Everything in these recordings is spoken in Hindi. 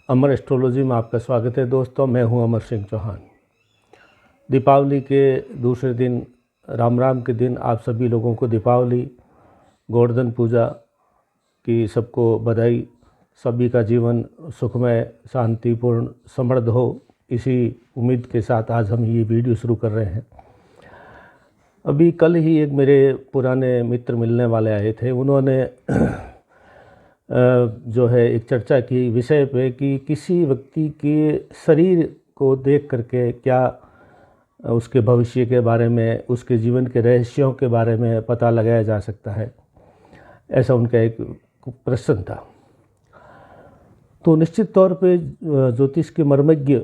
अमर एस्ट्रोलॉजी में आपका स्वागत है दोस्तों। मैं हूं अमर सिंह चौहान। दीपावली के दूसरे दिन, राम राम के दिन, आप सभी लोगों को दीपावली, गोवर्धन पूजा की सबको बधाई। सभी का जीवन सुखमय, शांतिपूर्ण, समृद्ध हो, इसी उम्मीद के साथ आज हम ये वीडियो शुरू कर रहे हैं। अभी कल ही एक मेरे पुराने मित्र मिलने वाले आए थे। उन्होंने जो है एक चर्चा की विषय पे कि किसी व्यक्ति के शरीर को देख करके क्या उसके भविष्य के बारे में, उसके जीवन के रहस्यों के बारे में पता लगाया जा सकता है, ऐसा उनका एक प्रश्न था। तो निश्चित तौर पे ज्योतिष के मर्मज्ञ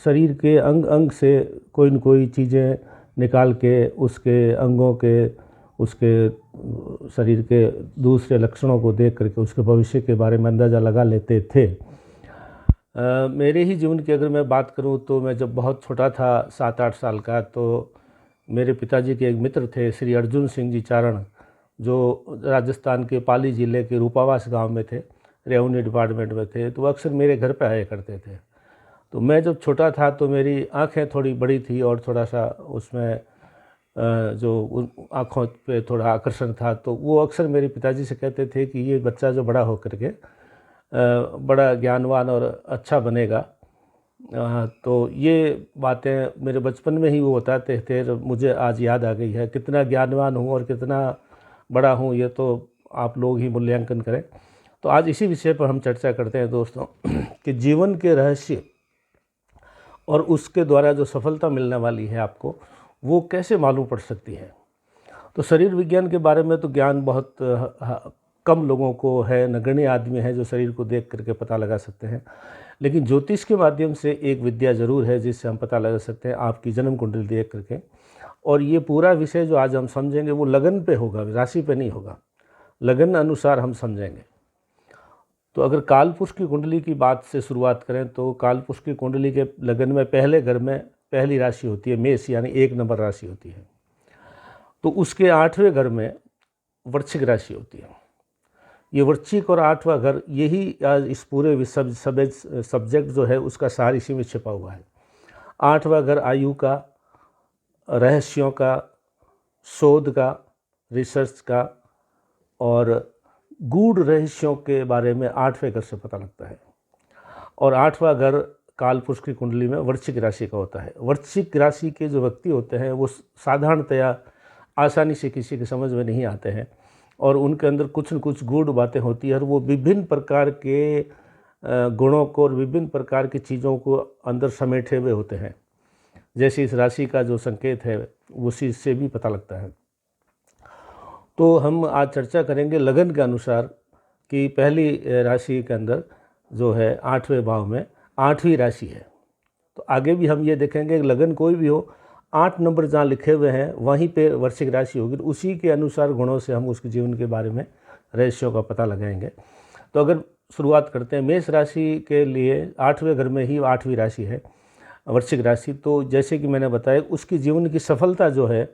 शरीर के अंग अंग से कोई न कोई चीज़ें निकाल के उसके अंगों के, उसके शरीर के दूसरे लक्षणों को देख करके उसके भविष्य के बारे में अंदाज़ा लगा लेते थे। मेरे ही जीवन की अगर मैं बात करूं तो मैं जब बहुत छोटा था, 7-8 साल का, तो मेरे पिताजी के एक मित्र थे श्री अर्जुन सिंह जी चारण, जो राजस्थान के पाली ज़िले के रूपावास गांव में थे, रेवेन्यू डिपार्टमेंट में थे। तो अक्सर मेरे घर पे आया करते थे। तो मैं जब छोटा था तो मेरी आँखें थोड़ी बड़ी थी और थोड़ा सा उसमें जो आँखों पे थोड़ा आकर्षण था। तो वो अक्सर मेरे पिताजी से कहते थे कि ये बच्चा जो बड़ा होकर के बड़ा ज्ञानवान और अच्छा बनेगा। तो ये बातें मेरे बचपन में ही वो बताते थे, तो मुझे आज याद आ गई है। कितना ज्ञानवान हूँ और कितना बड़ा हूँ, ये तो आप लोग ही मूल्यांकन करें। तो आज इसी विषय पर हम चर्चा करते हैं दोस्तों कि जीवन के रहस्य और उसके द्वारा जो सफलता मिलने वाली है आपको, वो कैसे मालूम पड़ सकती है। तो शरीर विज्ञान के बारे में तो ज्ञान बहुत कम लोगों को है, नगण्य आदमी है जो शरीर को देख करके पता लगा सकते हैं। लेकिन ज्योतिष के माध्यम से एक विद्या ज़रूर है जिससे हम पता लगा सकते हैं आपकी जन्म कुंडली देख करके। और ये पूरा विषय जो आज हम समझेंगे वो लगन पे होगा, राशि पे नहीं होगा, लगन अनुसार हम समझेंगे। तो अगर कालपुरुष की कुंडली की बात से शुरुआत करें तो कालपुरुष की कुंडली के लगन में पहले घर में पहली राशि होती है मेष, यानी 1 नंबर राशि होती है। तो उसके 8वें घर में वृश्चिक राशि होती है। ये वृश्चिक और 8वां घर, यही आज इस पूरे सब्जेक्ट जो है उसका सार इसी में छिपा हुआ है। 8वां घर आयु का, रहस्यों का, शोध का, रिसर्च का और गूढ़ रहस्यों के बारे में 8वें घर से पता लगता है। और 8वां घर कालपुरुष की कुंडली में वृश्चिक राशि का होता है। वृश्चिक राशि के जो व्यक्ति होते हैं वो साधारणतया आसानी से किसी की समझ में नहीं आते हैं और उनके अंदर कुछ न कुछ गूढ़ बातें होती है और वो विभिन्न प्रकार के गुणों को और विभिन्न प्रकार की चीज़ों को अंदर समेटे हुए होते हैं। जैसे इस राशि का जो संकेत है उसी से भी पता लगता है। तो हम आज चर्चा करेंगे लगन के अनुसार कि पहली राशि के अंदर जो है 8वें भाव में 8वीं राशि है। तो आगे भी हम ये देखेंगे कि लगन कोई भी हो, 8 नंबर जहाँ लिखे हुए हैं वहीं पे वृश्चिक राशि होगी। तो उसी के अनुसार गुणों से हम उसके जीवन के बारे में, रहस्यों का पता लगाएंगे। तो अगर शुरुआत करते हैं मेष राशि के लिए, 8वें घर में ही 8वीं राशि है वृश्चिक राशि। तो जैसे कि मैंने बताया, उसकी जीवन की सफलता जो है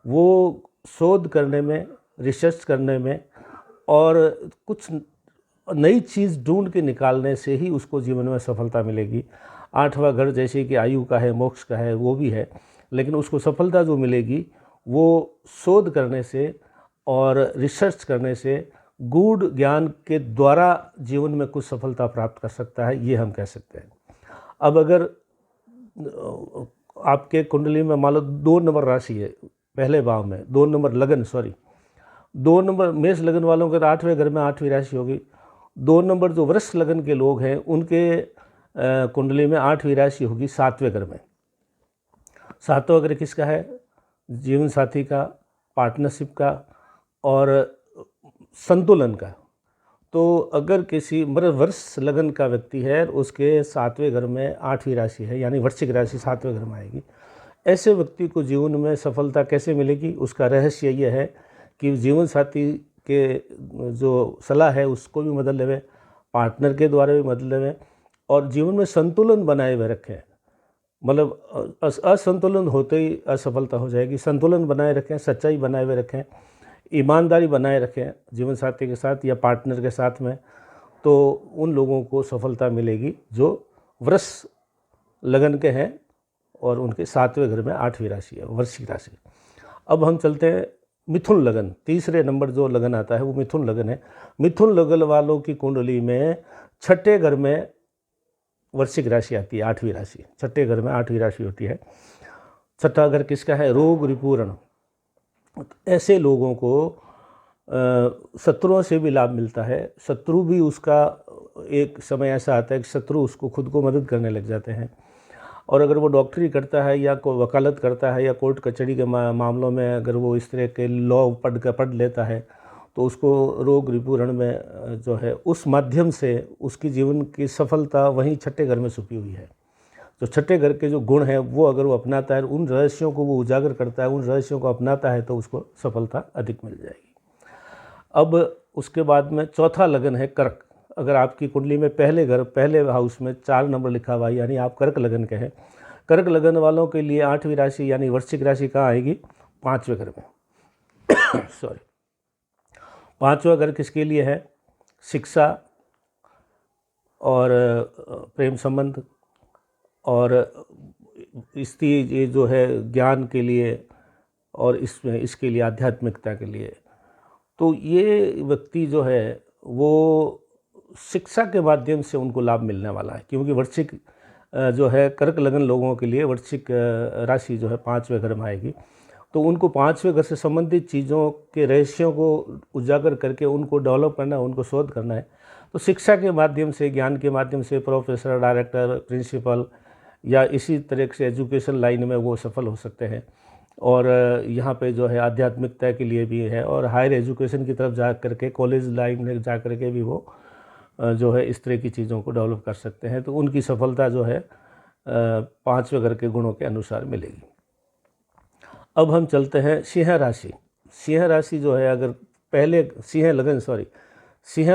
वो शोध करने में, रिसर्च करने में और कुछ नई चीज़ ढूंढ के निकालने से ही उसको जीवन में सफलता मिलेगी। 8वां घर जैसे कि आयु का है, मोक्ष का है, वो भी है, लेकिन उसको सफलता जो मिलेगी वो शोध करने से और रिसर्च करने से, गूढ़ ज्ञान के द्वारा जीवन में कुछ सफलता प्राप्त कर सकता है, ये हम कह सकते हैं। अब अगर आपके कुंडली में मान लो 2 नंबर राशि है पहले भाव में, 2 नंबर लगन, 2 नंबर मेष लगन वालों के 8वें घर में 8वीं राशि होगी। 2 नंबर जो वृश्चिक लगन के लोग हैं उनके कुंडली में 8वीं राशि होगी 7वें घर में। 7वां घर किसका है? जीवन साथी का, पार्टनरशिप का और संतुलन का। तो अगर किसी वृश्चिक लगन का व्यक्ति है, उसके 7वें घर में 8वीं राशि है, यानी वृश्चिक राशि 7वें घर में आएगी, ऐसे व्यक्ति को जीवन में सफलता कैसे मिलेगी? उसका रहस्य ये है कि जीवन साथी के जो सलाह है उसको भी मदद लेवे, पार्टनर के द्वारा भी मदद लेवे और जीवन में संतुलन बनाए हुए रखें। मतलब असंतुलन होते ही असफलता हो जाएगी। संतुलन बनाए रखें, सच्चाई बनाए हुए रखें, ईमानदारी बनाए रखें जीवन साथी के साथ या पार्टनर के साथ में। तो उन लोगों को सफलता मिलेगी जो वृष लगन के हैं और उनके 7वें घर में 8वीं राशि है, वृश्चिक राशि। अब हम चलते हैं मिथुन लगन। तीसरे नंबर जो लगन आता है वो मिथुन लगन है। मिथुन लगन वालों की कुंडली में 6ठे घर में वृश्चिक राशि आती है, 8वीं राशि। 6ठे घर में 8वीं राशि होती है। 6ठा घर किसका है? रोग रिपुरण। ऐसे लोगों को शत्रुओं से भी लाभ मिलता है। शत्रु भी उसका एक समय ऐसा आता है कि शत्रु उसको खुद को मदद करने लग जाते हैं। और अगर वो डॉक्टरी करता है या कोई वकालत करता है या कोर्ट कचहरी के मामलों में अगर वो इस तरह के लॉ पढ़ लेता है तो उसको रोग रिपुरण में जो है उस माध्यम से उसकी जीवन की सफलता वहीं 6ठे घर में छुपी हुई है। जो 6ठे घर के जो गुण हैं वो अगर वो अपनाता है, उन रहस्यों को वो उजागर करता है, उन रहस्यों को अपनाता है तो उसको सफलता अधिक मिल जाएगी। अब उसके बाद में चौथा लगन है कर्क। अगर आपकी कुंडली में पहले हाउस में 4 नंबर लिखा हुआ है यानी आप कर्क लगन के हैं। कर्क लगन वालों के लिए 8वीं राशि यानी वृश्चिक राशि कहाँ आएगी? 5वें घर में सॉरी 5वां घर किसके लिए है? शिक्षा और प्रेम संबंध और ये जो है ज्ञान के लिए और इसके लिए आध्यात्मिकता के लिए। तो ये व्यक्ति जो है वो शिक्षा के माध्यम से उनको लाभ मिलने वाला है, क्योंकि वृश्चिक जो है कर्क लगन लोगों के लिए वृश्चिक राशि जो है 5वें घर में आएगी। तो उनको 5वें घर से संबंधित चीज़ों के रहस्यों को उजागर करके उनको डेवलप करना है, उनको शोध करना है। तो शिक्षा के माध्यम से, ज्ञान के माध्यम से प्रोफेसर, डायरेक्टर, प्रिंसिपल या इसी तरह से एजुकेशन लाइन में वो सफल हो सकते हैं। और यहाँ पे जो है आध्यात्मिकता के लिए भी है और हायर एजुकेशन की तरफ जा करके, कॉलेज लाइन में जा करके भी वो जो है इस तरह की चीज़ों को डेवलप कर सकते हैं। तो उनकी सफलता जो है 5वें घर के गुणों के अनुसार मिलेगी। अब हम चलते हैं सिंह राशि। सिंह राशि जो है अगर सिंह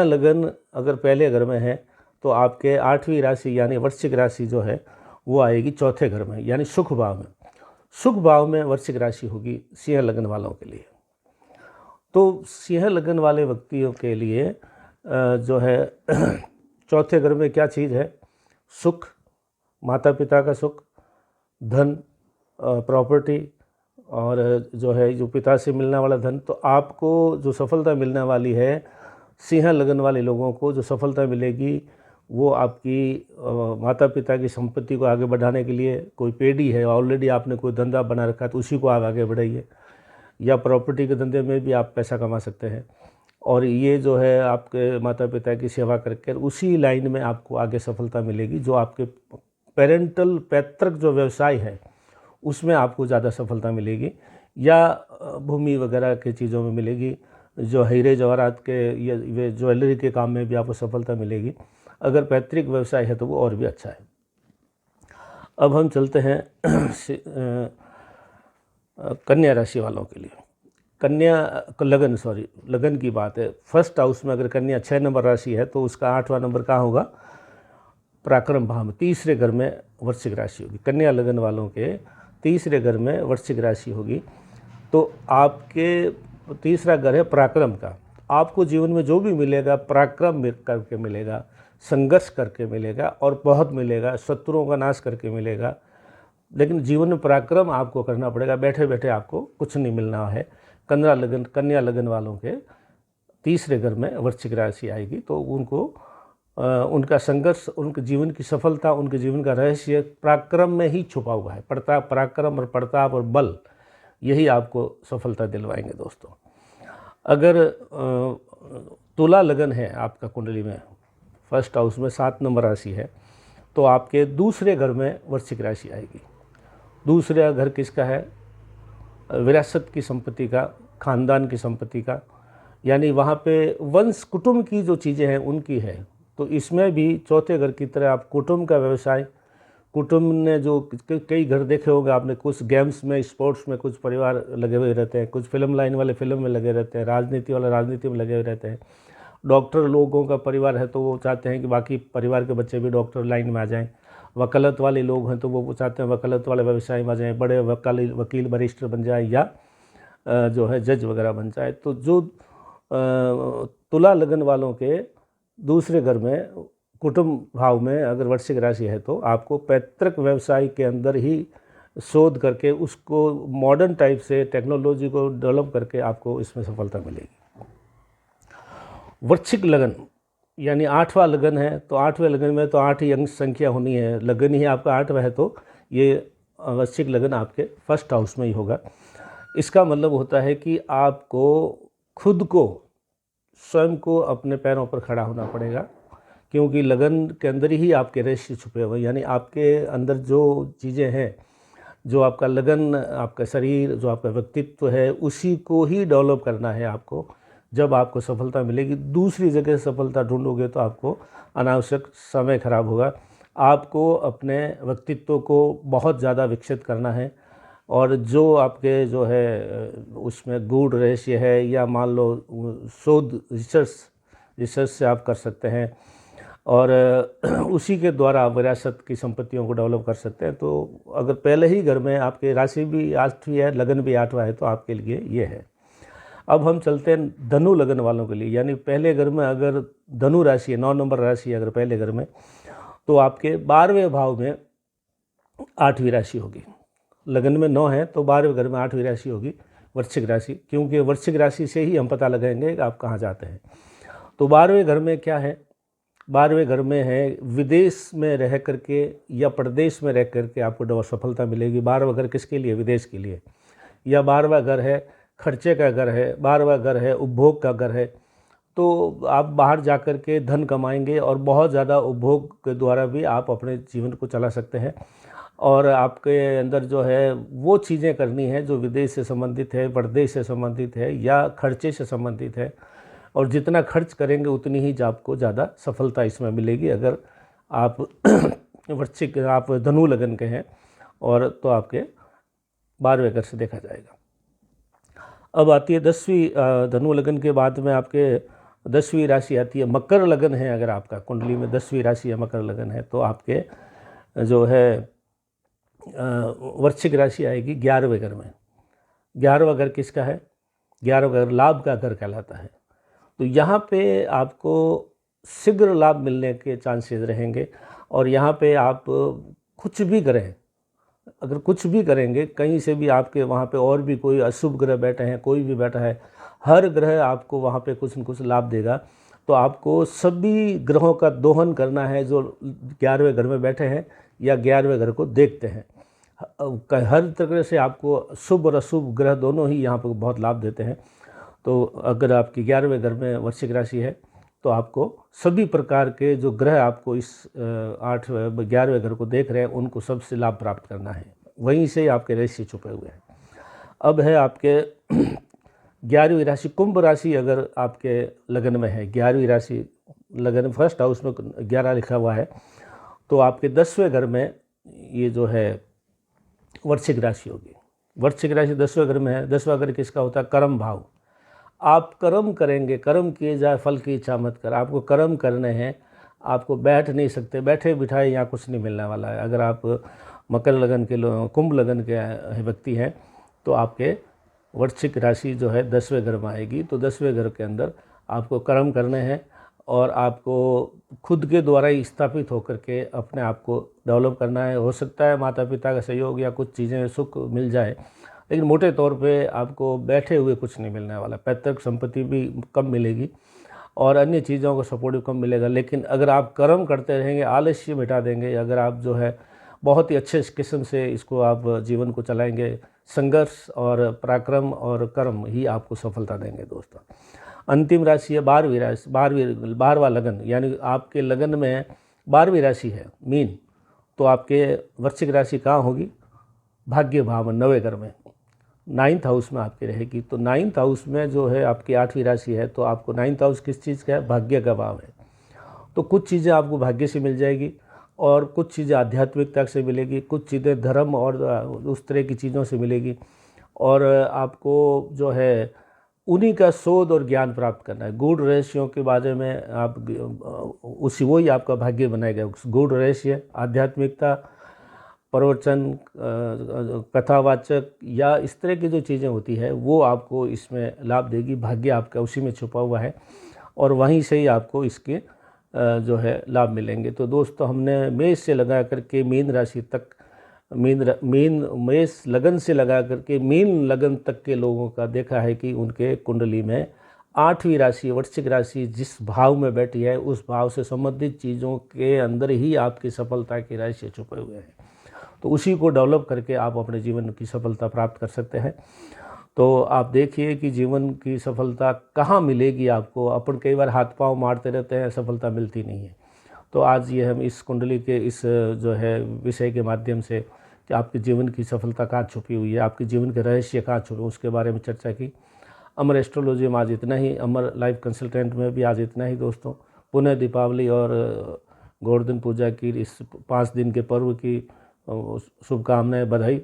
लगन अगर पहले घर में है तो आपके 8वीं राशि यानी वृश्चिक राशि जो है वो आएगी 4थे घर में यानी सुख भाव में। सुख भाव में वृश्चिक राशि होगी सिंह लगन वालों के लिए। तो सिंह लगन वाले व्यक्तियों के लिए जो है 4थे घर में क्या चीज़ है? सुख, माता पिता का सुख, धन, प्रॉपर्टी और जो है जो पिता से मिलने वाला धन। तो आपको जो सफलता मिलने वाली है, सिंह लगन वाले लोगों को जो सफलता मिलेगी वो आपकी माता पिता की संपत्ति को आगे बढ़ाने के लिए, कोई पेढ़ी है ऑलरेडी आपने कोई धंधा बना रखा है तो उसी को आप आगे बढ़ाइए, या प्रॉपर्टी के धंधे में भी आप पैसा कमा सकते हैं। और ये जो है आपके माता पिता की सेवा करके उसी लाइन में आपको आगे सफलता मिलेगी। जो आपके पैतृक जो व्यवसाय है उसमें आपको ज़्यादा सफलता मिलेगी, या भूमि वगैरह की चीज़ों में मिलेगी। जो हीरे जवाहरात के ये ज्वेलरी के काम में भी आपको सफलता मिलेगी। अगर पैतृक व्यवसाय है तो वो और भी अच्छा है। अब हम चलते हैं कन्या राशि वालों के लिए। लगन की बात है। फर्स्ट हाउस में अगर कन्या 6 नंबर राशि है तो उसका 8वां नंबर कहाँ होगा? पराक्रम भाव में, 3रे घर में वृश्चिक राशि होगी। कन्या लगन वालों के 3रे घर में वृश्चिक राशि होगी। तो आपके 3रा घर है पराक्रम का। आपको जीवन में जो भी मिलेगा पराक्रम करके मिलेगा, संघर्ष करके मिलेगा और बहुत मिलेगा, शत्रुओं का नाश करके मिलेगा। लेकिन जीवन में पराक्रम आपको करना पड़ेगा, बैठे बैठे आपको कुछ नहीं मिलना है। कन्या लगन वालों के 3रे घर में वृश्चिक राशि आएगी तो उनको उनका संघर्ष, उनके जीवन की सफलता, उनके जीवन का रहस्य पराक्रम में ही छुपा हुआ है। पराक्रम और प्रताप और बल यही आपको सफलता दिलवाएंगे दोस्तों। अगर तुला लगन है आपका कुंडली में, फर्स्ट हाउस में 7 नंबर राशि है, तो आपके 2रे घर में वृश्चिक राशि आएगी। 2रा घर किसका है? विरासत की संपत्ति का, खानदान की संपत्ति का, यानी वहाँ पे वंश कुटुंब की जो चीज़ें हैं उनकी है। तो इसमें भी 4थे घर की तरह आप कुटुंब का व्यवसाय, कुटुंब ने जो कई घर देखे होंगे आपने, कुछ गेम्स में, स्पोर्ट्स में कुछ परिवार लगे हुए रहते हैं, कुछ फिल्म लाइन वाले फिल्म में लगे रहते हैं, राजनीति वाले राजनीति में लगे हुए रहते हैं। डॉक्टर लोगों का परिवार है तो वो चाहते हैं कि बाकी परिवार के बच्चे भी डॉक्टर लाइन में आ जाएं। वकालत वाले लोग हैं तो वो चाहते हैं वकालत वाले व्यवसाय में आ जाएं, बड़े वकील बैरिस्टर बन जाए या जो है जज वगैरह बन जाए। तो जो तुला लगन वालों के दूसरे घर में कुटुंब भाव में अगर वृश्चिक राशि है तो आपको पैतृक व्यवसाय के अंदर ही शोध करके उसको मॉडर्न टाइप से टेक्नोलॉजी को डेवलप करके आपको इसमें सफलता मिलेगी। वृश्चिक लगन यानी 8वां लगन है, तो 8वें लगन में तो 8 ही अंक संख्या होनी है, लगन ही आपका 8वां है, तो ये वृश्चिक लगन आपके फर्स्ट हाउस में ही होगा। इसका मतलब होता है कि आपको खुद को स्वयं को अपने पैरों पर खड़ा होना पड़ेगा, क्योंकि लगन के अंदर ही आपके रहस्य छुपे हुए, यानी आपके अंदर जो चीज़ें हैं, जो आपका लगन, आपका शरीर, जो आपका व्यक्तित्व है, उसी को ही डेवलप करना है आपको। जब आपको सफलता मिलेगी, दूसरी जगह सफलता ढूंढोगे तो आपको अनावश्यक समय खराब होगा। आपको अपने व्यक्तित्व को बहुत ज़्यादा विकसित करना है, और जो आपके जो है उसमें गूढ़ रहस्य है, या मान लो शोध रिसर्च से आप कर सकते हैं, और उसी के द्वारा आप विरासत की संपत्तियों को डेवलप कर सकते हैं। तो अगर पहले ही घर में आपकी राशि भी 8वीं है, लगन भी 8वां है, तो आपके लिए ये है। अब हम चलते हैं धनु लगन वालों के लिए, यानी पहले घर में अगर धनु राशि है, 9 नंबर राशि अगर पहले घर में, तो आपके 12वें भाव में 8वीं राशि होगी। लगन में 9 है तो 12वें घर में 8वीं राशि होगी वृश्चिक राशि, क्योंकि वृश्चिक राशि से ही हम पता लगाएंगे कि आप कहाँ जाते हैं। तो 12वें घर में क्या है? 12वें घर में है विदेश में रह करके या प्रदेश में रह करके आपको सफलता मिलेगी। 12वां घर किसके लिए? विदेश के लिए। या 12वां घर है खर्चे का घर है, 12वां घर है उपभोग का घर है, तो आप बाहर जा कर के धन कमाएंगे, और बहुत ज़्यादा उपभोग के द्वारा भी आप अपने जीवन को चला सकते हैं। और आपके अंदर जो है वो चीज़ें करनी है जो विदेश से संबंधित है, परदेश से संबंधित है, या खर्चे से संबंधित है, और जितना खर्च करेंगे उतनी ही आपको ज़्यादा सफलता इसमें मिलेगी। अगर आप वृश्चिक, आप धनु लगन के हैं, और तो आपके 12वें घर से देखा जाएगा। अब आती है 10वीं, धनु लगन के बाद में आपके 10वीं राशि आती है मकर लगन है। अगर आपका कुंडली में 10वीं राशि है, मकर लगन है, तो आपके जो है वृश्चिक राशि आएगी 11वें घर में। 11वां घर किसका है? 11वां घर लाभ का घर कहलाता है। तो यहाँ पे आपको शीघ्र लाभ मिलने के चांसेस रहेंगे, और यहाँ पे आप कुछ भी करें, अगर कुछ भी करेंगे, कहीं से भी आपके वहाँ पे और भी कोई अशुभ ग्रह बैठे हैं, कोई भी बैठा है, हर ग्रह आपको वहाँ पे कुछ न कुछ लाभ देगा। तो आपको सभी ग्रहों का दोहन करना है जो 11वें घर में बैठे हैं या 11वें घर को देखते हैं। हर तरह से आपको शुभ और अशुभ ग्रह दोनों ही यहाँ पर बहुत लाभ देते हैं। तो अगर आपकी 11वें घर में वृश्चिक राशि है, तो आपको सभी प्रकार के जो ग्रह आपको इस 11वें घर को देख रहे हैं, उनको सबसे लाभ प्राप्त करना है। वहीं से आपके रहस्य छुपे हुए हैं। अब है आपके 11वीं राशि कुंभ राशि। अगर आपके लगन में है 11वीं राशि, लगन फर्स्ट हाउस में 11 लिखा हुआ है, तो आपके 10वें घर में ये जो है वृश्चिक राशि होगी। वृश्चिक राशि 10वें घर में है। 10वां घर किसका होता है? कर्म भाव। आप कर्म करेंगे, कर्म किए जाए फल की इच्छा मत कर। आपको कर्म करने हैं, आपको बैठ नहीं सकते, बैठे बिठाए यहाँ कुछ नहीं मिलने वाला है। अगर आप मकर लगन के कुंभ लगन के व्यक्ति हैं, तो आपके वृश्चिक राशि जो है 10वें घर में आएगी। तो 10वें घर के अंदर आपको कर्म करने हैं, और आपको खुद के द्वारा ही स्थापित होकर के अपने आप को डेवलप करना है। हो सकता है माता पिता का सहयोग या कुछ चीज़ें सुख मिल जाए, लेकिन मोटे तौर पे आपको बैठे हुए कुछ नहीं मिलने वाला। पैतृक संपत्ति भी कम मिलेगी, और अन्य चीज़ों का सपोर्ट भी कम मिलेगा। लेकिन अगर आप कर्म करते रहेंगे, आलस्य मिटा देंगे, अगर आप जो है बहुत ही अच्छे किस्म से इसको आप जीवन को चलाएंगे, संघर्ष और पराक्रम और कर्म ही आपको सफलता देंगे दोस्तों। अंतिम राशि है 12वीं राशि, 12वां लगन, यानी आपके लगन में 12वीं राशि है मीन। तो आपके वृश्चिक राशि कहाँ होगी? भाग्य भाव, 9वें घर में, 9th हाउस में आपकी रहेगी। तो 9th हाउस में जो है आपकी 8वीं राशि है, तो आपको 9th हाउस किस चीज़ का है? भाग्य का भाव है। तो कुछ चीज़ें आपको भाग्य से मिल जाएगी, और कुछ चीज़ें आध्यात्मिकता से मिलेगी, कुछ चीज़ें धर्म और उस तरह की चीज़ों से मिलेगी, और आपको जो है उन्हीं का शोध और ज्ञान प्राप्त करना है। गूढ़ रहस्यों के बारे में आप वही आपका भाग्य बनाएगा। गूढ़ रहस्य, आध्यात्मिकता, प्रवचन, कथावाचक या इस तरह की जो चीज़ें होती है, वो आपको इसमें लाभ देगी। भाग्य आपका उसी में छुपा हुआ है, और वहीं से ही आपको इसके जो है लाभ मिलेंगे। तो दोस्तों, हमने मेष से लगा करके मीन राशि तक, मेष लगन से लगा करके मीन लगन तक के लोगों का देखा है कि उनके कुंडली में 8वीं राशि वृश्चिक राशि जिस भाव में बैठी है, उस भाव से संबंधित चीज़ों के अंदर ही आपकी सफलता की रहस्य छुपे हुए हैं। तो उसी को डेवलप करके आप अपने जीवन की सफलता प्राप्त कर सकते हैं। तो आप देखिए कि जीवन की सफलता कहाँ मिलेगी आपको। अपन कई बार हाथ पांव मारते रहते हैं, सफलता मिलती नहीं है। तो आज ये हम इस कुंडली के इस जो है विषय के माध्यम से कि आपके जीवन की सफलता कहाँ छुपी हुई है, आपके जीवन के रहस्य कहाँ छुपे, उसके बारे में चर्चा की। अमर एस्ट्रोलॉजी में आज इतना ही, अमर लाइफ कंसल्टेंट में भी आज इतना ही दोस्तों। पुनः दीपावली और गोवर्धन पूजा की इस 5 दिन के पर्व की शुभकामनाएं, बधाई।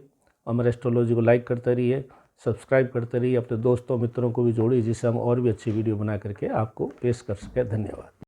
अमर एस्ट्रोलॉजी को लाइक करते रहिए, सब्सक्राइब करते रहिए, अपने दोस्तों मित्रों को भी जोड़िए, जिससे हम और भी अच्छी वीडियो बना करके आपको पेश कर सकें। धन्यवाद।